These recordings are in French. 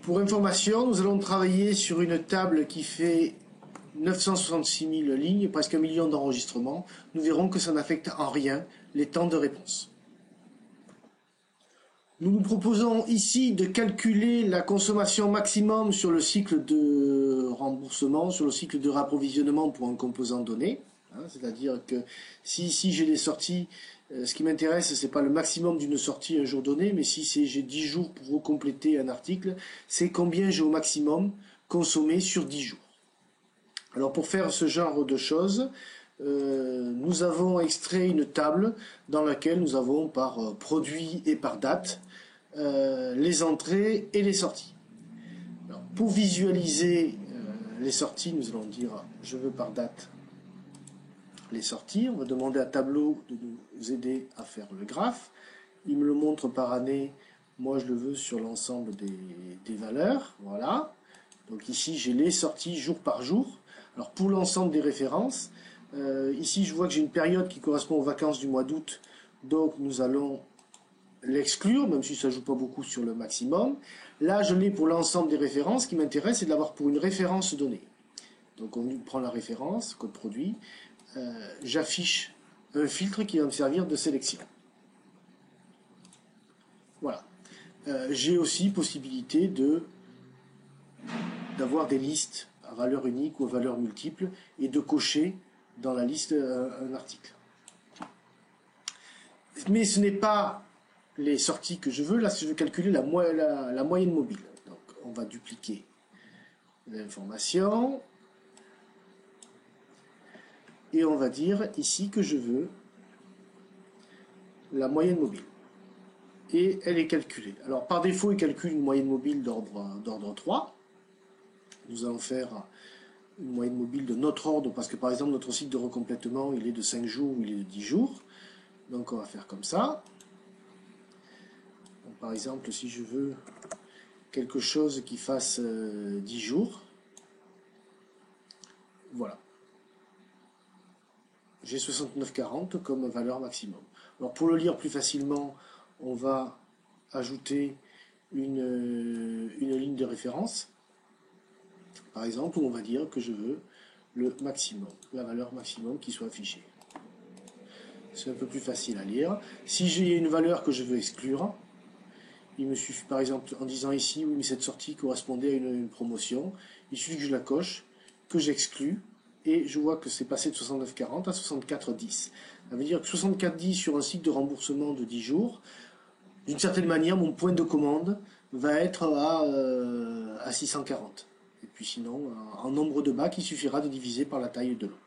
Pour information, nous allons travailler sur une table qui fait 966 000 lignes, presque 1 million d'enregistrements. Nous verrons que ça n'affecte en rien les temps de réponse. Nous nous proposons ici de calculer la consommation maximum sur le cycle de remboursement, sur le cycle de rapprovisionnement pour un composant donné. C'est-à-dire que si ici j'ai des sorties, ce qui m'intéresse, ce n'est pas le maximum d'une sortie un jour donné, mais si j'ai 10 jours pour recompléter un article, c'est combien j'ai au maximum consommé sur 10 jours. Alors pour faire ce genre de choses, nous avons extrait une table dans laquelle nous avons par produit et par date les entrées et les sorties. Alors, pour visualiser les sorties, nous allons dire je veux par date les sorties. On va demander à Tableau de nous aider à faire le graphe. Il me le montre par année. Moi, je le veux sur l'ensemble des valeurs. Voilà. Donc ici, j'ai les sorties jour par jour. Alors pour l'ensemble des références, ici, je vois que j'ai une période qui correspond aux vacances du mois d'août. Donc nous allons l'exclure, même si ça ne joue pas beaucoup sur le maximum. Là, je l'ai pour l'ensemble des références. Ce qui m'intéresse, c'est de l'avoir pour une référence donnée. Donc on prend la référence, code produit. J'affiche un filtre qui va me servir de sélection. Voilà. J'ai aussi possibilité d'avoir des listes à valeur unique ou à valeur multiple et de cocher dans la liste un article. Mais ce n'est pas les sorties que je veux. Là, je veux calculer la moyenne mobile. Donc, on va dupliquer l'information. Et on va dire ici que je veux la moyenne mobile. Et elle est calculée. Alors par défaut, il calcule une moyenne mobile d'ordre 3. Nous allons faire une moyenne mobile de notre ordre, parce que par exemple notre cycle de recomplètement, il est de 5 jours ou il est de 10 jours. Donc on va faire comme ça. Donc, par exemple, si je veux quelque chose qui fasse 10 jours, voilà. J'ai 69,40 comme valeur maximum. Alors pour le lire plus facilement, on va ajouter une ligne de référence, par exemple, où on va dire que je veux le maximum, la valeur maximum qui soit affichée. C'est un peu plus facile à lire. Si j'ai une valeur que je veux exclure, il me suffit par exemple en disant ici, oui mais cette sortie correspondait à une promotion, il suffit que je la coche, que j'exclus, et je vois que c'est passé de 69,40 à 64,10. Ça veut dire que 64,10 sur un cycle de remboursement de 10 jours, d'une certaine manière, mon point de commande va être à 640. Et puis sinon, en nombre de bacs, il suffira de diviser par la taille de l'eau.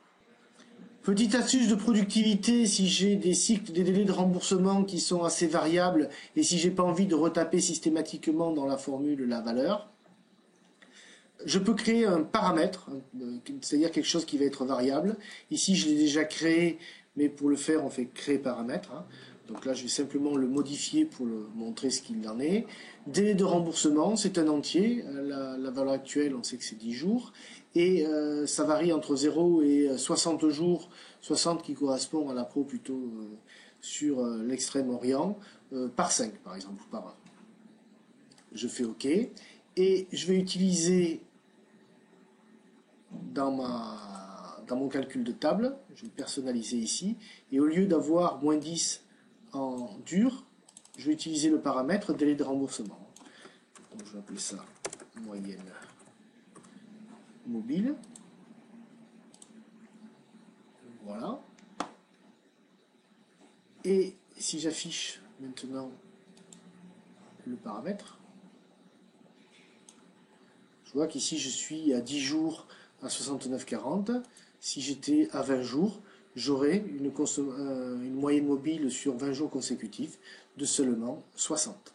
Petite astuce de productivité, si j'ai des cycles, des délais de remboursement qui sont assez variables, et si j'ai pas envie de retaper systématiquement dans la formule la valeur, je peux créer un paramètre, c'est-à-dire quelque chose qui va être variable. Ici, je l'ai déjà créé, mais pour le faire, on fait créer paramètre. Donc là, je vais simplement le modifier pour montrer ce qu'il en est. Délai de remboursement, c'est un entier. La valeur actuelle, on sait que c'est 10 jours. Et ça varie entre 0 et 60 jours. 60 qui correspond à la pro plutôt sur l'extrême-orient, par 5 par exemple, ou par 1. Je fais OK. Et je vais utiliser dans mon calcul de table, je vais personnaliser ici, et au lieu d'avoir moins 10 en dur, je vais utiliser le paramètre délai de remboursement. Donc je vais appeler ça moyenne mobile. Voilà. Et si j'affiche maintenant le paramètre, je vois qu'ici je suis à 10 jours à 69,40. Si j'étais à 20 jours, j'aurais une moyenne mobile sur 20 jours consécutifs de seulement 60.